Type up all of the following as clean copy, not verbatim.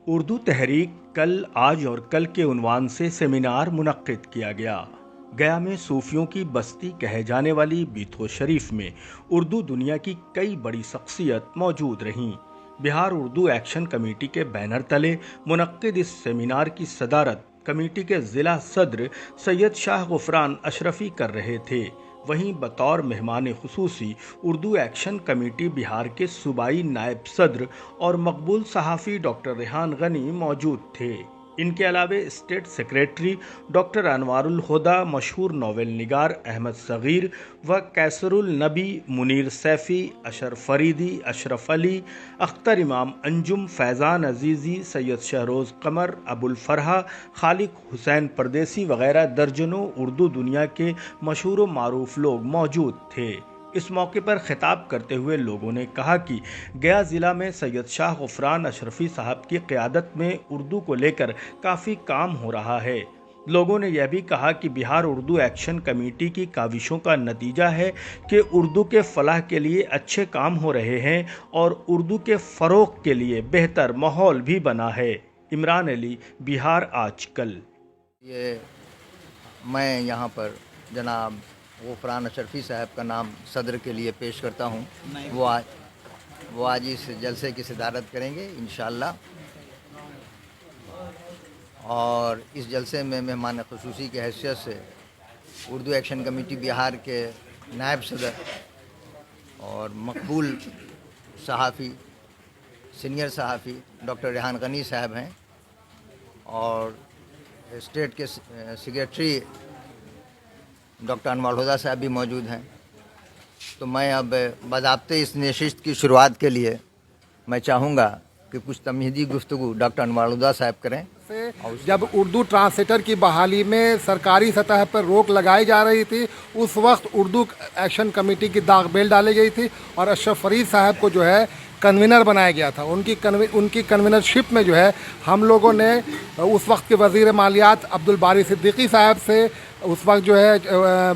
اردو تحریک کل آج اور کل کے عنوان سے سیمینار منعقد کیا گیا۔ گیا میں صوفیوں کی بستی کہے جانے والی بیتھو شریف میں اردو دنیا کی کئی بڑی شخصیت موجود رہیں۔ بہار اردو ایکشن کمیٹی کے بینر تلے منعقد اس سیمینار کی صدارت کمیٹی کے ضلع صدر سید شاہ غفران اشرفی کر رہے تھے۔ وہیں بطور مہمان خصوصی اردو ایکشن کمیٹی بہار کے صوبائی نائب صدر اور مقبول صحافی ڈاکٹر ریحان غنی موجود تھے۔ ان کے علاوہ اسٹیٹ سیکریٹری ڈاکٹر انوار الہدیٰ، مشہور ناول نگار احمد صغیر و کیسر النبی، منیر سیفی، اشرف فریدی، اشرف علی، اختر امام انجم، فیضان عزیزی، سید شہروز قمر، ابو الفرحہ، خالق حسین پردیسی وغیرہ درجنوں اردو دنیا کے مشہور و معروف لوگ موجود تھے۔ اس موقع پر خطاب کرتے ہوئے لوگوں نے کہا کہ گیا ضلع میں سید شاہ غفران اشرفی صاحب کی قیادت میں اردو کو لے کر کافی کام ہو رہا ہے۔ لوگوں نے یہ بھی کہا کہ بہار اردو ایکشن کمیٹی کی کاوشوں کا نتیجہ ہے کہ اردو کے فلاح کے لیے اچھے کام ہو رہے ہیں اور اردو کے فروغ کے لیے بہتر ماحول بھی بنا ہے۔ عمران علی، بہار آج کل۔ میں یہاں پر جناب غفران اشرفی صاحب کا نام صدر کے لیے پیش کرتا ہوں۔ وہ آج اس جلسے کی صدارت کریں گے انشاءاللہ، اور اس جلسے میں مہمان خصوصی کی حیثیت سے اردو ایکشن کمیٹی بہار کے نائب صدر اور مقبول صحافی، سینئر صحافی ڈاکٹر ریحان غنی صاحب ہیں، اور اسٹیٹ کے سیکریٹری ڈاکٹر انوار الہدیٰ صاحب بھی موجود ہیں۔ تو میں اب باضابطے اس نشست کی شروعات کے لیے میں چاہوں گا کہ کچھ تمہیدی گفتگو ڈاکٹر انوار الہدیٰ صاحب کریں۔ جب اردو ٹرانسلیٹر کی بحالی میں سرکاری سطح پر روک لگائی جا رہی تھی، اس وقت اردو ایکشن کمیٹی کی داغ بیل ڈالی گئی تھی اور اشرف فرید صاحب کو جو ہے کنوینر بنایا گیا تھا۔ ان کی کنوینرشپ میں جو ہے ہم لوگوں نے اس وقت کے وزیر مالیات عبدالباری صدیقی صاحب سے، اس وقت جو ہے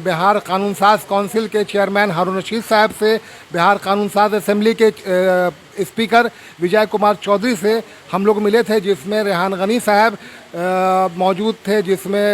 بہار قانون ساز کونسل کے چیئرمین ہارون رشید صاحب سے، بہار قانون ساز اسمبلی کے اسپیکر وجے کمار چودھری سے ہم لوگ ملے تھے، جس میں ریحان غنی صاحب موجود تھے، جس میں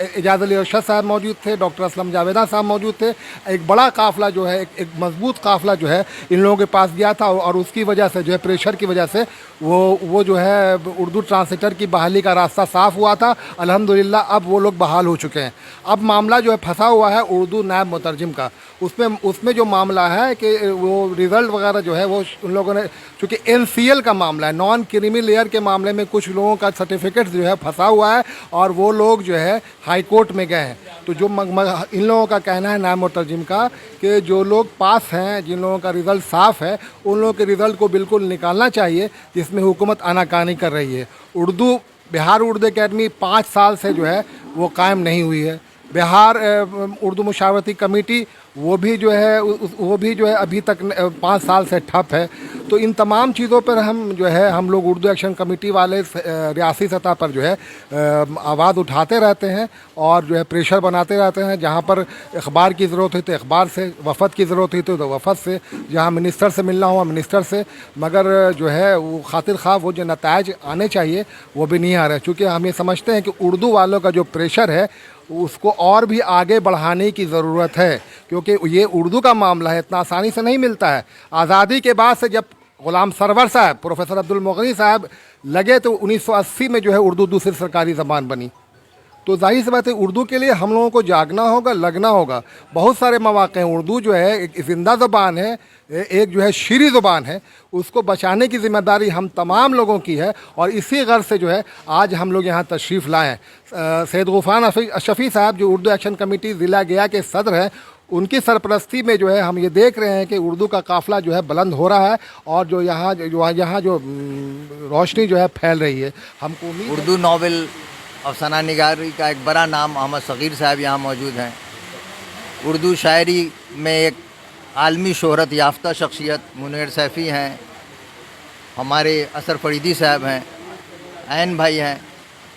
اعجاز علی ارشد صاحب موجود تھے، ڈاکٹر اسلم جاویدہ صاحب موجود تھے۔ ایک بڑا قافلہ جو ہے، ایک مضبوط قافلہ جو ہے ان لوگوں کے پاس گیا تھا، اور اس کی وجہ سے جو ہے پریشر کی وجہ سے وہ جو ہے اردو ٹرانسلیٹر کی بحالی کا راستہ صاف ہوا تھا۔ الحمدللہ اب وہ لوگ بحال ہو چکے ہیں۔ اب معاملہ جو ہے پھنسا ہوا ہے اردو نائب مترجم کا۔ اس میں جو معاملہ ہے کہ وہ رزلٹ وغیرہ جو ہے وہ ان لوگوں نے، چونکہ NCL کا معاملہ ہے، نان کریمی لیئر کے معاملے میں کچھ لوگوں کا سرٹیفکیٹ جو ہے پھنسا ہوا ہے، اور وہ لوگ جو ہے ہائی کورٹ میں گئے ہیں۔ تو جو ان لوگوں کا کہنا ہے نائب مترجم کا کہ جو لوگ پاس ہیں، جن لوگوں کا رزلٹ صاف ہے، ان لوگوں کے رزلٹ کو بالکل نکالنا چاہیے، جس میں حکومت آناکانی کر رہی ہے۔ بہار اردو اکیڈمی 5 سال سے جو ہے وہ قائم نہیں ہوئی ہے۔ بہار اردو مشاورتی کمیٹی وہ بھی جو ہے ابھی تک 5 سال سے ٹھپ ہے۔ تو ان تمام چیزوں پر ہم لوگ اردو ایکشن کمیٹی والے ریاستی سطح پر جو ہے آواز اٹھاتے رہتے ہیں، اور جو ہے پریشر بناتے رہتے ہیں۔ جہاں پر اخبار کی ضرورت ہوئی تو اخبار سے، وفد کی ضرورت ہوئی تو وفد سے، جہاں منسٹر سے ملنا ہوا منسٹر سے، مگر جو ہے وہ خاطر خواہ وہ جو نتائج آنے چاہیے وہ بھی نہیں آ رہے، چونکہ ہم یہ سمجھتے ہیں کہ اردو والوں کا جو پریشر ہے اس کو اور بھی آگے بڑھانے کی ضرورت ہے، کیونکہ یہ اردو کا معاملہ ہے، اتنا آسانی سے نہیں ملتا ہے۔ آزادی کے بعد سے جب غلام سرور صاحب، پروفیسر عبدالمغنی صاحب لگے تو 1980 میں جو ہے اردو دوسری سرکاری زبان بنی۔ تو ظاہر سی بات ہے اردو کے لیے ہم لوگوں کو جاگنا ہوگا، لگنا ہوگا۔ بہت سارے مواقع ہیں، اردو جو ہے ایک زندہ زبان ہے، ایک جو ہے شیریں زبان ہے، اس کو بچانے کی ذمہ داری ہم تمام لوگوں کی ہے، اور اسی غرض سے جو ہے آج ہم لوگ یہاں تشریف لائے ہیں۔ سید غفران اشرفی صاحب جو اردو ایکشن کمیٹی ضلع گیا کے صدر ہیں، ان کی سرپرستی میں جو ہے ہم یہ دیکھ رہے ہیں کہ اردو کا قافلہ جو ہے بلند ہو رہا ہے، اور جو یہاں جو روشنی جو ہے پھیل رہی ہے۔ ہم کو امید اردو ناول افسانہ نگاری کا ایک بڑا نام احمد صغیر صاحب یہاں موجود ہیں۔ اردو شاعری میں ایک عالمی شہرت یافتہ شخصیت منیر سیفی ہیں، ہمارے اثر فریدی صاحب ہیں، عین بھائی ہیں۔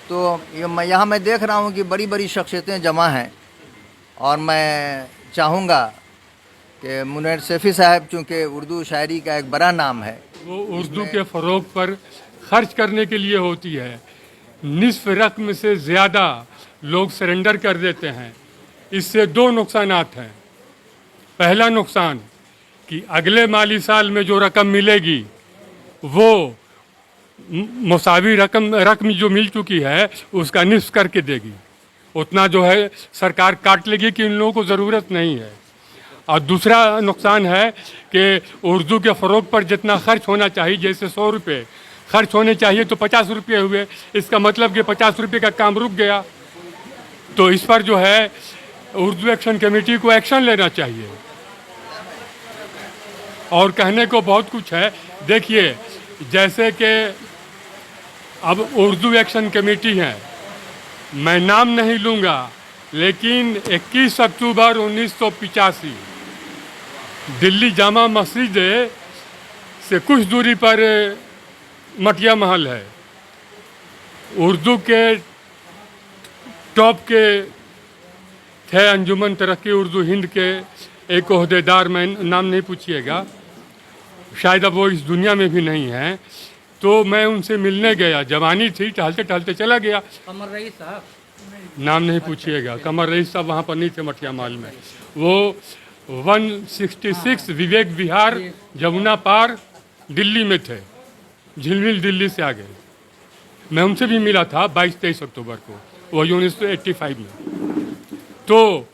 تو یہاں میں دیکھ رہا ہوں کہ بڑی بڑی شخصیتیں جمع ہیں، اور میں چاہوں گا کہ منیر سیفی صاحب، چونکہ اردو شاعری کا ایک بڑا نام ہے، وہ اردو کے فروغ پر खर्च करने के लिए होती है, निस्फ रकम से ज़्यादा लोग सरेंडर कर देते हैं। इससे दो नुकसानात हैं। पहला नुकसान कि अगले माली साल में जो रकम मिलेगी वो मुसावी रकम जो मिल चुकी है उसका निस्फ करके देगी। उतना जो है सरकार काट लेगी कि इन लोगों को ज़रूरत नहीं है। और दूसरा नुकसान है कि उर्दू के फ़रोग़ पर जितना खर्च होना चाहिए, जैसे 100 रुपये खर्च होने चाहिए तो 50 रुपये हुए, इसका मतलब कि 50 रुपये का काम रुक गया। तो इस पर जो है उर्दू एक्शन कमेटी को एक्शन लेना चाहिए। और कहने को बहुत कुछ है। देखिए, जैसे कि अब उर्दू एक्शन कमेटी है, मैं नाम नहीं लूँगा, लेकिन 21 अक्टूबर 1985 दिल्ली जामा मस्जिद से कुछ दूरी पर मटिया महल है। उर्दू के टॉप के थे अंजुमन तरक्की उर्दू हिंद के एक ओहदेदार, मैं नाम नहीं पूछिएगा, शायद अब वो इस दुनिया में भी नहीं है। तो मैं उनसे मिलने गया, जवानी थी, टहलते टहलते चला गया। कमर रईस साहब, नाम नहीं पूछिएगा, कमर रईस साहब वहाँ पर नहीं थे मटिया महल में। वो 166 विवेक विहार जमुना पार दिल्ली में थे, झिलमिल दिल्ली से आ गए। मैं उनसे भी मिला था 22-23 अक्टूबर को, वही 1985 में। तो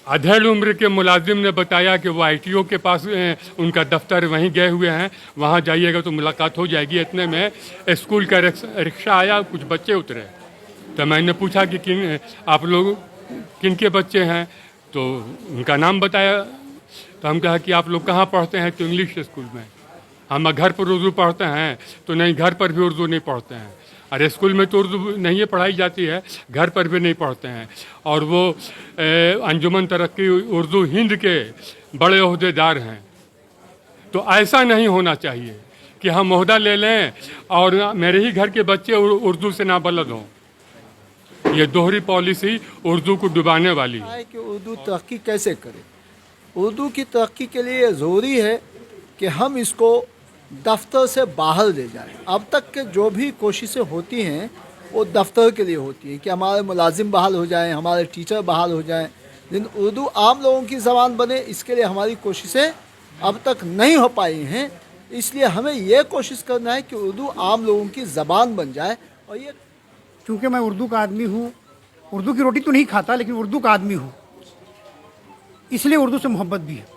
अधेड़ उम्र के मुलाजिम ने बताया कि वो ITO के पास उनका दफ्तर वहीं गए हुए हैं, वहाँ जाइएगा तो मुलाकात हो जाएगी। इतने में स्कूल का रिक्शा आया, कुछ बच्चे उतरे। तो मैंने पूछा कि आप लोग किन के बच्चे हैं, तो उनका नाम बताया। तो हम कहा कि आप लोग कहाँ पढ़ते हैं, तो इंग्लिश स्कूल में। हम घर पर उर्दू पढ़ते हैं, तो नहीं, घर पर भी उर्दू नहीं पढ़ते हैं। अरे स्कूल में तो उर्दू नहीं पढ़ाई जाती है, घर पर भी नहीं पढ़ते हैं। और वो अंजुमन तरक्की उर्दू हिंद के बड़े ओहदेदार हैं। तो ऐसा नहीं होना चाहिए कि हम ओहदा ले लें और मेरे ही घर के बच्चे उर्दू से ना बलद हों। ये दोहरी पॉलिसी उर्दू को डुबाने वाली है। कि उर्दू तरक्की कैसे करे। उर्दू की तरक्की के लिए ज़रूरी है कि हम इसको दफ्तर से बाहर ले जाएं। अब तक के जो भी कोशिशें होती हैं वो दफ्तर के लिए होती हैं कि हमारे मुलाजिम बहाल हो जाएं, हमारे टीचर बहाल हो जाएं, लेकिन उर्दू आम लोगों की ज़बान बने, इसके लिए हमारी कोशिशें अब तक नहीं हो पाई हैं। इसलिए हमें ये कोशिश करना है कि उर्दू आम लोगों की ज़बान बन जाए। और ये क्योंकि मैं उर्दू का आदमी हूँ, उर्दू की रोटी तो नहीं खाता लेकिन उर्दू का आदमी हूँ, इसलिए उर्दू से मोहब्बत भी है।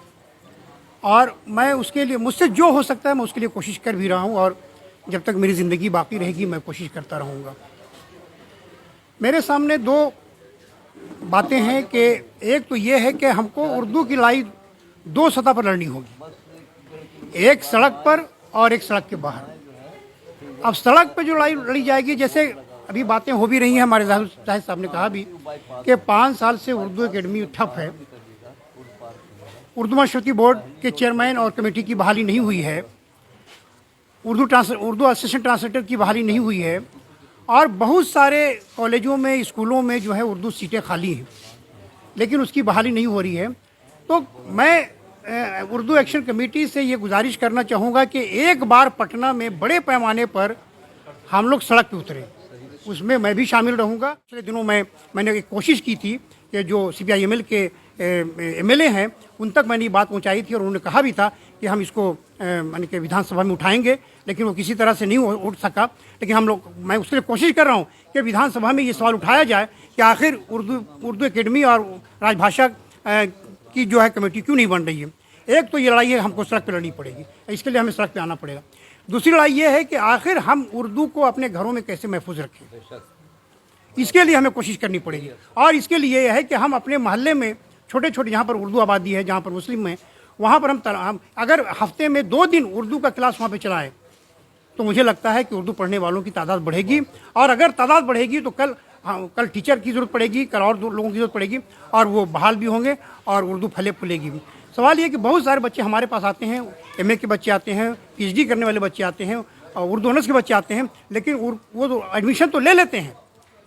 और मैं उसके लिए, मुझसे जो हो सकता है मैं उसके लिए कोशिश कर भी रहा हूँ, और जब तक मेरी ज़िंदगी बाकी रहेगी मैं कोशिश करता रहूँगा। मेरे सामने दो बातें हैं कि एक तो ये है कि हमको उर्दू की लड़ाई दो सतह पर लड़नी होगी, एक सड़क पर और एक सड़क के बाहर। अब सड़क पर जो लड़ाई लड़ी जाएगी, जैसे अभी बातें हो भी रही हैं, हमारे जाहिद साहब ने कहा भी कि 5 साल से उर्दू एकेडमी ठप है, उर्दू मशरती बोर्ड के चेयरमैन और कमेटी की बहाली नहीं हुई है, उर्दू असिस्टेंट ट्रांसलेटर की बहाली नहीं हुई है, और बहुत सारे कॉलेजों में, स्कूलों में जो है उर्दू सीटें खाली हैं, लेकिन उसकी बहाली नहीं हो रही है। तो मैं उर्दू एक्शन कमेटी से ये गुजारिश करना चाहूँगा कि एक बार पटना में बड़े पैमाने पर हम लोग सड़क पे उतरे, उसमें मैं भी शामिल रहूँगा। पिछले दिनों में मैंने एक कोशिश की थी कि जो CPI-ML के MLA हैं उन तक मैंने ये बात पहुंचाई थी, और उन्होंने कहा भी था कि हम इसको यानी कि विधानसभा में उठाएंगे, लेकिन वो किसी तरह से नहीं उठ सका। लेकिन मैं उसके लिए कोशिश कर रहा हूँ कि विधानसभा में ये सवाल उठाया जाए कि आखिर उर्दू एकेडमी और राजभाषा की जो है कमेटी क्यों नहीं बन रही है। एक तो ये लड़ाई है, हमको सड़क पर लड़नी पड़ेगी, इसके लिए हमें सड़क पर आना पड़ेगा। दूसरी लड़ाई ये है कि आखिर हम उर्दू को अपने घरों में कैसे महफूज रखें, इसके लिए हमें कोशिश करनी पड़ेगी। और इसके लिए यह है कि हम अपने मोहल्ले में छोटे छोटे, जहाँ पर उर्दू आबादी है, जहाँ पर मुस्लिम है, वहाँ पर हम अगर हफ्ते में 2 दिन उर्दू का क्लास वहाँ पे चलाएं तो मुझे लगता है कि उर्दू पढ़ने वालों की तादाद बढ़ेगी। और अगर तादाद बढ़ेगी तो कल टीचर की ज़रूरत पड़ेगी, कल और लोगों की ज़रूरत पड़ेगी, और वो बहाल भी होंगे और उर्दू फले फूलेगी भी। सवाल ये कि बहुत सारे बच्चे हमारे पास आते हैं, MA के बच्चे आते हैं, PhD करने वाले बच्चे आते हैं, और उर्दू ऑनर्स के बच्चे आते हैं, लेकिन वो तो एडमिशन तो ले लेते हैं,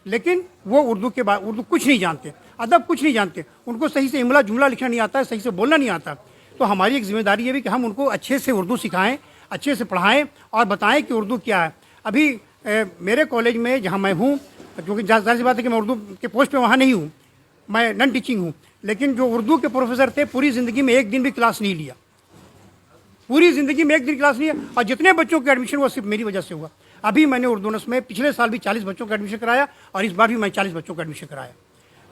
लेकिन वो उर्दू के बाद उर्दू कुछ नहीं जानते, अदब कुछ नहीं जानते, उनको सही से इमला जुमला लिखना नहीं आता है, सही से बोलना नहीं आता। तो हमारी एक जिम्मेदारी ये भी कि हम उनको अच्छे से उर्दू सिखाएं, अच्छे से पढ़ाएं और बताएं कि उर्दू क्या है। अभी मेरे कॉलेज में जहाँ मैं हूँ, क्योंकि जाहिर सी बात है कि मैं उर्दू के पोस्ट पे वहाँ नहीं हूँ, मैं नॉन टीचिंग हूँ, लेकिन जो उर्दू के प्रोफेसर थे पूरी ज़िंदगी में एक दिन भी क्लास नहीं लिया, पूरी ज़िंदगी में एक दिन क्लास नहीं लिया, और जितने बच्चों का एडमिशन वो सिर्फ मेरी वजह से हुआ। अभी मैंने उर्दूनस में पिछले साल भी 40 बच्चों का एडमिशन कराया और इस बार भी मैं 40 बच्चों का एडमिशन कराया।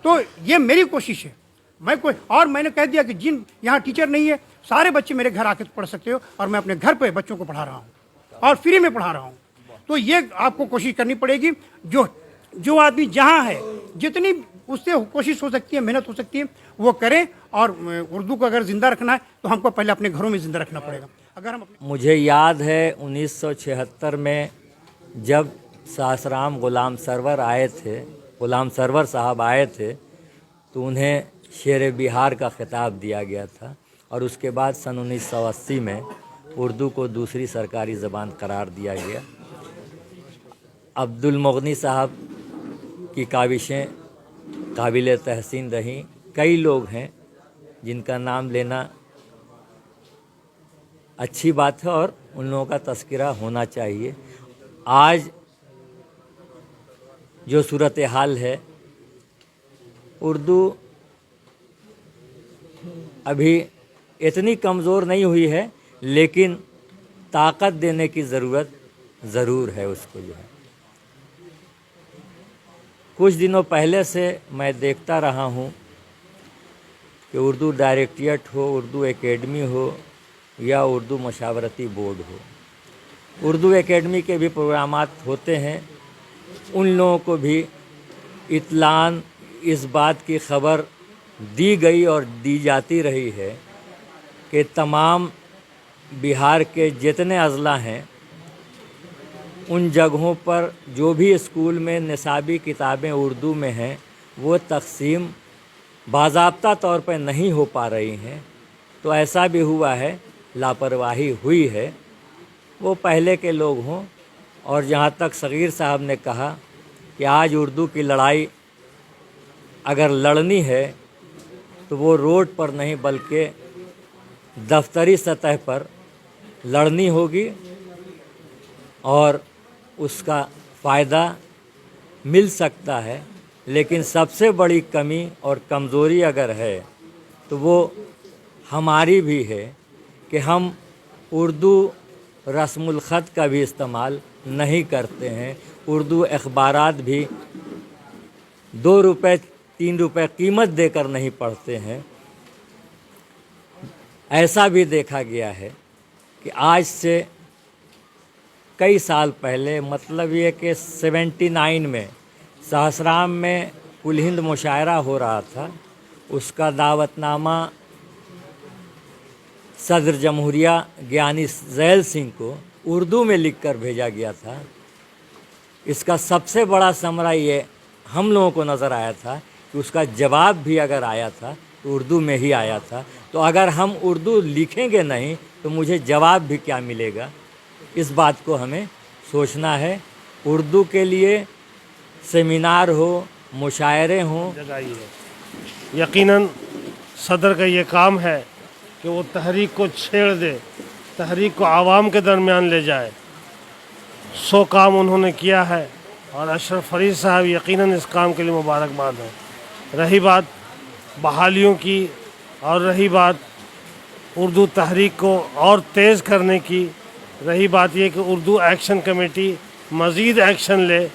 तो ये मेरी कोशिश है। मैंने कह दिया कि जिन यहाँ टीचर नहीं है, सारे बच्चे मेरे घर आके पढ़ सकते हो, और मैं अपने घर पे बच्चों को पढ़ा रहा हूँ और फ्री में पढ़ा रहा हूँ। तो ये आपको कोशिश करनी पड़ेगी, जो आदमी जहाँ है, जितनी उससे कोशिश हो सकती है, मेहनत हो सकती है, वो करें। और उर्दू को अगर ज़िंदा रखना है तो हमको पहले अपने घरों में ज़िंदा रखना पड़ेगा। अगर हम मुझे याद है 1976 में जब सासाराम गुलाम सरवर साहब आए थे तो उन्हें शेर बिहार का खिताब दिया गया था, और उसके बाद सन 1980 में उर्दू को दूसरी सरकारी ज़बान करार दिया गया। अब्दुल मुग़नी साहब की काविशें काबिल तहसीन रहीं। कई लोग हैं जिनका नाम लेना अच्छी बात है और उन लोगों का तज़किरा होना चाहिए। आज जो सूरत हाल है, उर्दू अभी इतनी कमज़ोर नहीं हुई है, लेकिन ताकत देने की ज़रूरत ज़रूर है उसको जो है। कुछ दिनों पहले से मैं देखता रहा हूँ कि उर्दू डायरेक्टरेट हो, उर्दू एकेडमी हो या उर्दू मशावरती बोर्ड हो, उर्दू एकेडमी के भी प्रोग्रामात होते हैं। उन लोगों को भी इत्लान इस बात की खबर दी गई और दी जाती रही है कि तमाम बिहार के जितने अज़ला हैं, उन जगहों पर जो भी स्कूल में निसाबी किताबें उर्दू में हैं, वो तक़सीम बाज़ाब्ता तौर पर नहीं हो पा रही हैं। तो ऐसा भी हुआ है, लापरवाही हुई है, वो पहले के लोग हों। और जहाँ तक सग़ीर साहब ने कहा कि आज उर्दू की लड़ाई अगर लड़नी है तो वो रोड पर नहीं बल्कि दफ्तरी सतह पर लड़नी होगी, और उसका फ़ायदा मिल सकता है। लेकिन सबसे बड़ी कमी और कमज़ोरी अगर है तो वो हमारी भी है कि हम उर्दू रस्मुल ख़त का भी इस्तेमाल नहीं करते हैं। उर्दू अखबारात भी 2 रुपए 3 रुपए कीमत देकर नहीं पढ़ते हैं। ऐसा भी देखा गया है कि आज से कई साल पहले, मतलब ये कि 79 में सासाराम में कुल हिंद मुशायरा हो रहा था, उसका दावतनामा सदर जमहूरिया ज्ञानी ज़ैल सिंह को उर्दू में लिखकर भेजा गया था। इसका सबसे बड़ा समरा ये हम लोगों को नज़र आया था कि उसका जवाब भी अगर आया था तो उर्दू में ही आया था। तो अगर हम उर्दू लिखेंगे नहीं तो मुझे जवाब भी क्या मिलेगा, इस बात को हमें सोचना है। उर्दू के लिए सेमिनार हो, मुशायरे हों। यकीनन सदर का ये काम है कि वो तहरीक को छेड़ दे, तहरीक को आवाम के दरमियान ले जाए। 100 काम उन्होंने किया है और अशरफ फरीद साहब यकीनन इस काम के लिए मुबारकबाद है। रही बात बहालियों की और रही बात उर्दू तहरीक को और तेज़ करने की, रही बात ये कि उर्दू एक्शन कमेटी मज़ीद एक्शन ले,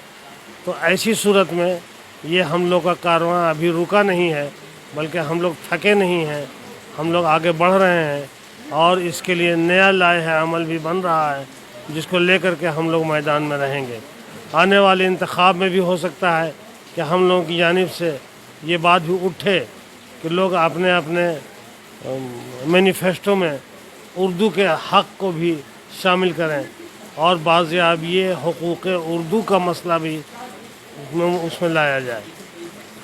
तो ऐसी सूरत में ये हम लोग का कारवां अभी रुका नहीं है, बल्कि हम लोग थके नहीं हैं, हम लोग आगे बढ़ रहे हैं। और इसके लिए नया लाए है अमल भी बन रहा है, जिसको लेकर के हम लोग मैदान में रहेंगे। आने वाले इंतखाब में भी हो सकता है कि हम लोगों की जानिब से ये बात भी उठे कि लोग अपने अपने मैनिफेस्टो में उर्दू के हक़ को भी शामिल करें, और बाज़ियाब ये हुकूक़ उर्दू का मसला भी उसमें लाया जाए।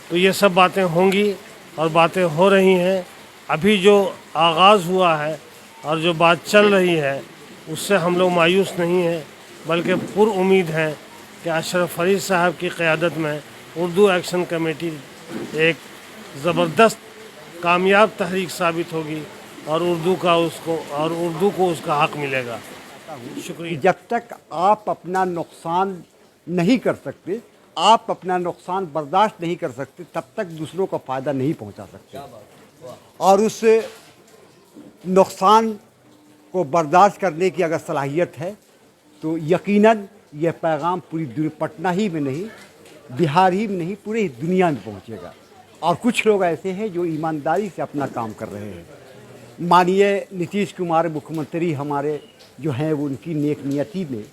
तो ये सब बातें होंगी और बातें हो रही हैं। अभी जो आगाज़ हुआ है और जो बात चल रही है उससे हम लोग मायूस नहीं हैं, बल्कि पुर उम्मीद हैं कि अशरफ फरीद साहब की क़यादत में उर्दू एक्शन कमेटी एक ज़बरदस्त कामयाब तहरीक साबित होगी और उर्दू को उसका हक़ मिलेगा। चाहता हूँ शुक्रिया। कि जब तक आप अपना नुकसान नहीं कर सकते, आप अपना नुकसान बर्दाश्त नहीं कर सकते, तब तक दूसरों को फ़ायदा नहीं पहुँचा सकते। और उस नुकसान को बर्दाश्त करने की अगर सलाहियत है तो यकीनन यह पैगाम पूरी पटना ही में नहीं, बिहार ही में नहीं, पूरी दुनिया में पहुँचेगा। और कुछ लोग ऐसे हैं जो ईमानदारी से अपना काम कर रहे हैं। माननीय नीतीश कुमार मुख्यमंत्री हमारे जो हैं, वो उनकी नेक नियति में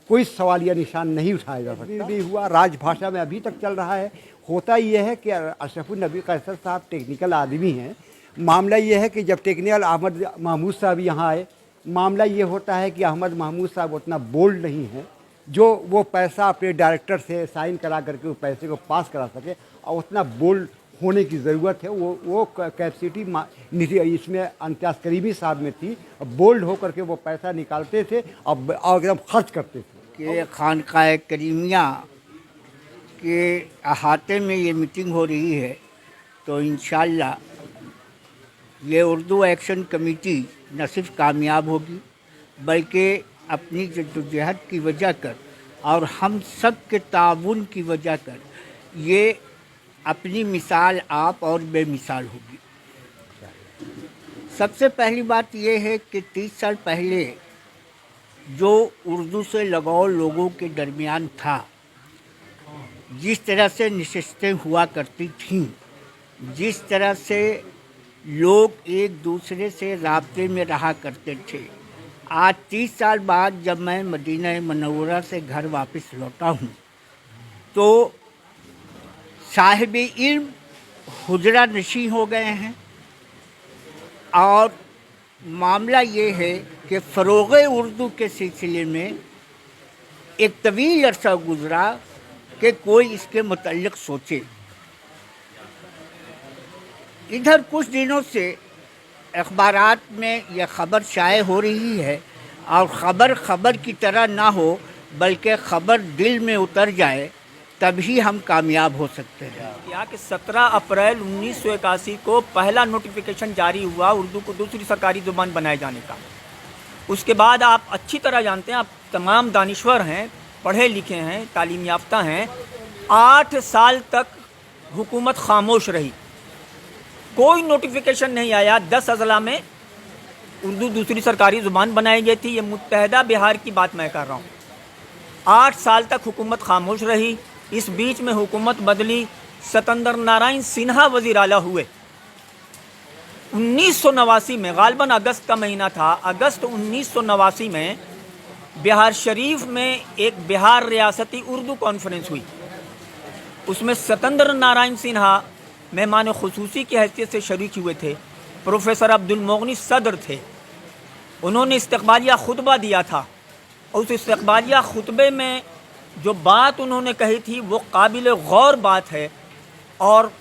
कोई सवालिया निशान नहीं उठाया जा सकता। भी हुआ राजभाषा में अभी तक चल रहा है। होता यह है कि अशरफुल नबी कैसर साहब टेक्निकल आदमी हैं। मामला ये है कि जब टेक्निकल अहमद महमूद साहब यहाँ आए, मामला ये होता है कि अहमद महमूद साहब उतना बोल्ड नहीं है जो वो पैसा अपने डायरेक्टर से साइन करा करके उस पैसे को पास करा सके, और उतना बोल्ड होने की ज़रूरत है। वो कैपेसिटी इसमें अंत्यास करीमी साहब में थी। बोल्ड होकर के वो पैसा निकालते थे और एकदम खर्च करते थे। कि खानकाह करीमिया के अहाते में ये मीटिंग हो रही है, तो इंशाअल्लाह ये उर्दू एक्शन कमेटी न सिर्फ कामयाब होगी बल्कि अपनी जद्दोजहद की वजह कर और हम सब के ताउन की वजह कर ये अपनी मिसाल आप और बेमिसाल होगी। सबसे पहली बात ये है कि 30 साल पहले जो उर्दू से लगाव लोगों के दरमियान था, जिस तरह से नशिस्तें हुआ करती थीं, जिस तरह से लोग एक दूसरे से राब्ते में रहा करते थे, आज 30 साल बाद जब मैं मदीना मनव्वरा से घर वापस लौटा हूँ तो साहिब इल्म हुजरा नशी हो गए हैं। और मामला ये है कि फ़रोग़ उर्दू के सिलसिले में एक तवील अरसा गुज़रा कि कोई इसके मुतल्लिक़ सोचे। इधर कुछ दिनों से अखबारात में यह ख़बर शाये हो रही है, और ख़बर की तरह ना हो बल्कि ख़बर दिल में उतर जाए, तभी हम कामयाब हो सकते हैं। यहाँ के 17 अप्रैल 1981 को पहला नोटिफिकेशन जारी हुआ उर्दू को दूसरी सरकारी ज़ुबान बनाए जाने का। उसके बाद आप अच्छी तरह जानते हैं, आप तमाम दानिश्वर हैं, पढ़े लिखे हैं, तालीम याफ्ता हैं, 8 साल तक हुकूमत खामोश रही, कोई नोटिफिकेशन नहीं आया। 10 अजला में उर्दू दूसरी सरकारी ज़ुबान बनाई गई थी। ये मुत्तहदा बिहार की बात मैं कर रहा हूँ। 8 साल तक हुकूमत खामोश रही। इस बीच में हुकूमत बदली, सत्येंद्र नारायण सिन्हा वज़ीर आला हुए। 1989 में, गालिबन अगस्त का महीना था, अगस्त 1989 में बिहार शरीफ में एक बिहार रियासती उर्दू कॉन्फ्रेंस हुई। उसमें सत्येंद्र नारायण सिन्हा मेहमान खुसूसी की हैसियत से शरीक हुए थे। प्रोफेसर अब्दुल मोगनी सदर थे। उन्होंने इस्तकबालिया खुतबा दिया था। उस इस्तकबालिया खुतबे में जो बात उन्होंने कही थी वो काबिल गौर बात है, और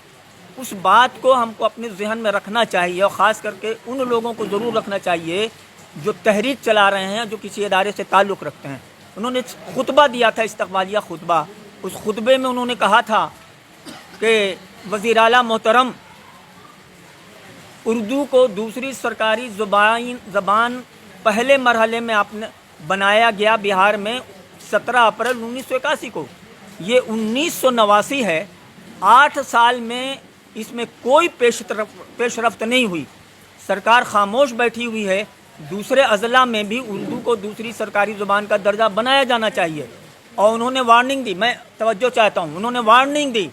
उस बात को हमको अपने जहन में रखना चाहिए, और ख़ास करके उन लोगों को ज़रूर रखना चाहिए जो तहरीक चला रहे हैं, जो किसी इदारे से ताल्लुक़ रखते हैं। उन्होंने खुतबा दिया था, इस्तकबालिया खुतबा। उस खुतबे में उन्होंने कहा था कि वज़ीर आला मोहतरम, उर्दू को दूसरी सरकारी ज़बान पहले मरहले में आपने बनाया गया बिहार में 17 अप्रैल 1981 को। ये 1989 है। 8 साल में इसमें कोई पेशरफ्त नहीं हुई। सरकार खामोश बैठी हुई है। दूसरे अजला में भी उर्दू को दूसरी सरकारी ज़ुबान का दर्जा बनाया जाना चाहिए। और उन्होंने वार्निंग दी, मैं तवज्जो चाहता हूँ, उन्होंने वार्निंग दी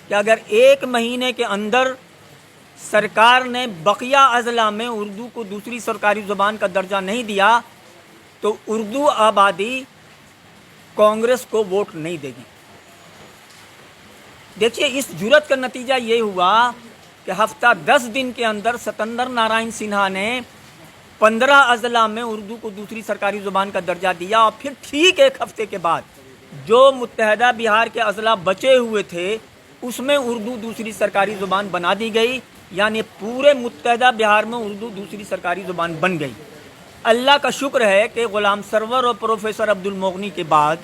कि अगर 1 महीने के अंदर सरकार ने बकिया अजला में उर्दू को दूसरी सरकारी ज़ुबान का दर्जा नहीं दिया तो उर्दू आबादी कांग्रेस को वोट नहीं देगी। देखिए, इस जुर्रत का नतीजा ये हुआ कि हफ्ता 10 दिन के अंदर सत्येंद्र नारायण सिन्हा ने 15 अजला में उर्दू को दूसरी सरकारी ज़ुबान का दर्जा दिया। और फिर ठीक 1 हफ्ते के बाद जो मुत्तहदा बिहार के अजला बचे हुए थे उसमें उर्दू दूसरी सरकारी ज़ुबान बना दी गई, यानी पूरे मुत्तहदा बिहार में उर्दू दूसरी सरकारी ज़ुबान बन गई। अल्लाह का शुक्र है कि ग़ुलाम सरवर और प्रोफेसर अब्दुल मोगनी के बाद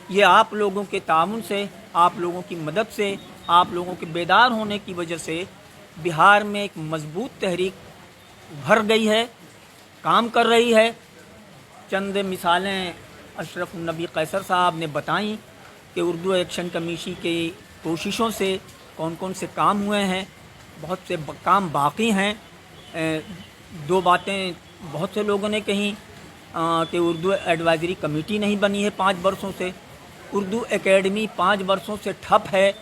ये आप लोगों के ताउन से, आप लोगों की मदद से, आप लोगों के बेदार होने की वजह से बिहार में एक मजबूत तहरीक भर गई है। काम कर रही है। चंद मिसालें अशरफ नबी कैसर साहब ने बताईं कि उर्दू एक्शन कमेटी की कोशिशों से कौन कौन से काम हुए हैं, बहुत से काम बाकी हैं। दो बातें बहुत से लोगों ने कहीं कि उर्दू एडवाइजरी कमेटी नहीं बनी है 5 वर्षों से, उर्दू एकेडमी 5 वर्षों से ठप है।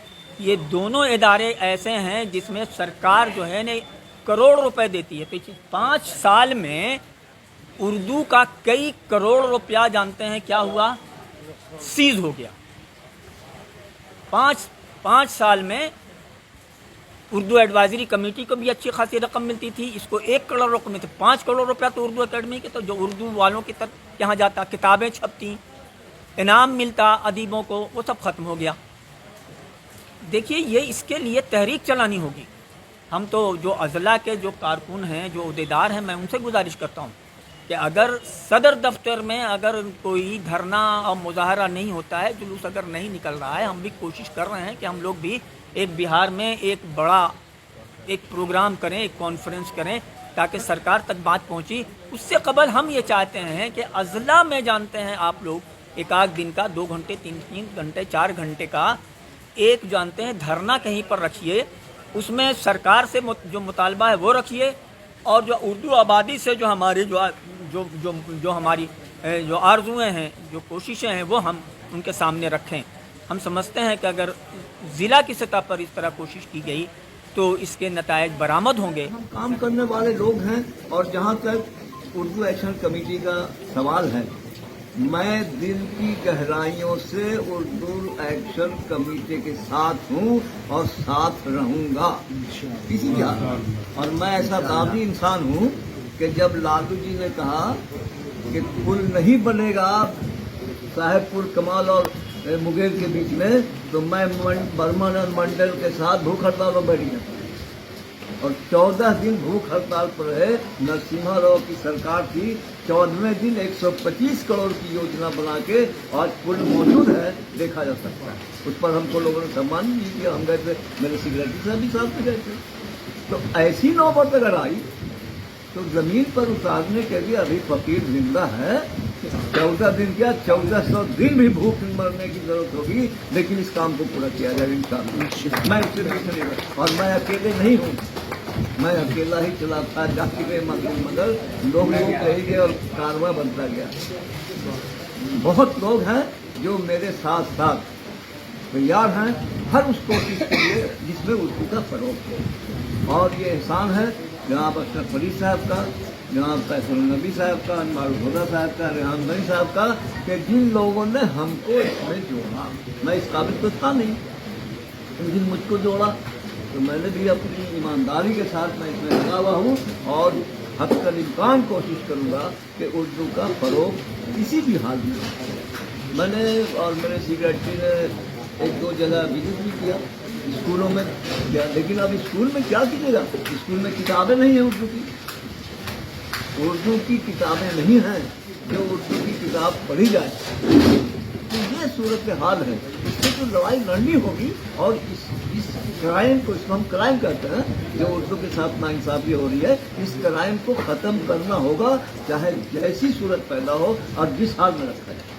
ये दोनों इदारे ऐसे हैं जिसमें सरकार जो है ने करोड़ रुपए देती है। पिछले 5 साल में उर्दू का कई करोड़ रुपया जानते हैं क्या हुआ, सीज हो गया। 5 साल में उर्दू एडवाइजरी कमेटी को भी अच्छी खासी रकम मिलती थी, इसको 1 करोड़ रकम मिलती, 5 करोड़ रुपया तो उर्दू एकेडमी के, तो जो उर्दू वालों की तरफ यहाँ जाता, किताबें छपती, इनाम मिलता अदीबों को, वो सब ख़त्म हो गया। देखिए, ये इसके लिए तहरीक चलानी होगी। हम तो जो अजला के जो कारकुन हैं, जो अहदेदार हैं, मैं उनसे गुजारिश करता हूँ कि अगर सदर दफ्तर में अगर कोई धरना और मुजाहरा नहीं होता है, जुलूस अगर नहीं निकल रहा है, हम भी कोशिश कर रहे हैं कि हम लोग भी एक बिहार में एक बड़ा एक प्रोग्राम करें, एक कॉन्फ्रेंस करें ताकि सरकार तक बात पहुंची। उससे कबल हम ये चाहते हैं कि अजला में जानते हैं आप लोग एक आध दिन का 2 घंटे 3 घंटे 4 घंटे का एक जानते हैं धरना कहीं पर रखिए, उसमें सरकार से जो मुतालबा है वो रखिए, और जो उर्दू आबादी से जो हमारे जो हमारी जो आरज़ुएँ हैं, जो कोशिशें हैं, वो हम उनके सामने रखें। हम समझते हैं कि अगर ज़िला की सतह पर इस तरह कोशिश की गई तो इसके नतायज बरामद होंगे। हम काम करने वाले लोग हैं, और जहाँ तक उर्दू एक्शन कमेटी का सवाल है, मैं दिल की गहराइयों से उर्दू एक्शन कमेटी के साथ हूँ और साथ रहूँगा किसी का। और मैं ऐसा दावी इंसान हूँ कि जब लालू जी ने कहा कि पुल नहीं बनेगा साहेबपुर कमाल और मुंगेर के बीच में, तो मैं बर्मन और मंडल के साथ भूख हड़ताल पर बैठ गया और 14 दिन भूख हड़ताल पर है। नरसिम्हा राव की सरकार थी, 14वें दिन 125 करोड़ की योजना बना के आज पुल मौजूद है, देखा जा सकता है। उस पर हमको लोगों ने सम्मान भी किया, हम गए थे, मेरे सेक्रेटरी साहब भी साथ में गए थे। तो ऐसी नौबत अगर आई तो जमीन पर उतारने के लिए अभी फकीर जिंदा है। 14 दिन क्या 1400 दिन भी भूख मरने की जरूरत होगी, लेकिन इस काम को पूरा किया जाएगा इंशाअल्लाह। मैं इससे पीछे नहीं, और मैं अकेले नहीं हूँ, मैं अकेला ही चला था, जाकिर मगर लोग कहे गए और कारवां बनता गया। बहुत लोग हैं जो मेरे साथ साथ तैयार हैं हर उस कोशिश के लिए जिसमें उर्दू का फरोग हो। और ये एहसान है जनाब अशरफ फरीद साहब का, जनाब फैसल नबी साहब का, मारूफ हुदा साहब का, रेहान भाई साहब का, कि जिन लोगों ने हमको इसमें जोड़ा। मैं इस काबिल तो था नहीं, जिन मुझको जोड़ा तो मैंने भी अपनी ईमानदारी के साथ मैं इसमें लगा हुआ हूँ और हक़्क़ल इम्कान कोशिश करूँगा कि उर्दू का फरोग किसी भी हाल में। मैंने और मेरे सेक्रेटरी ने 1-2 जगह विजिट भी किया स्कूलों में क्या, लेकिन अब स्कूल में क्या कीजिएगा, स्कूल में किताबें नहीं हैं उर्दू की किताबें नहीं हैं जो उर्दू की किताब पढ़ी जाए। तो ये सूरत हाल है, इससे तो लड़ाई लड़नी होगी। और इस क्राइम को, इसको हम क्राइम कहते हैं, जो उर्दू के साथ नाइंसाफी हो रही है, इस क्राइम को ख़त्म करना होगा, चाहे जैसी सूरत पैदा हो और जिस हाल में रखा जाए।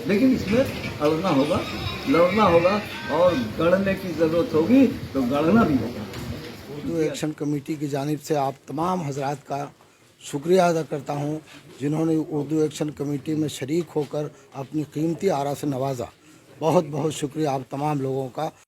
लेकिन इसमें लड़ना होगा और गढ़ने की ज़रूरत होगी तो गढ़ना भी होगा। उर्दू एक्शन कमेटी की जानिब से आप तमाम हजरात का शुक्रिया अदा करता हूँ जिन्होंने उर्दू एक्शन कमेटी में शरीक होकर अपनी कीमती आरा से नवाजा। बहुत बहुत शुक्रिया आप तमाम लोगों का।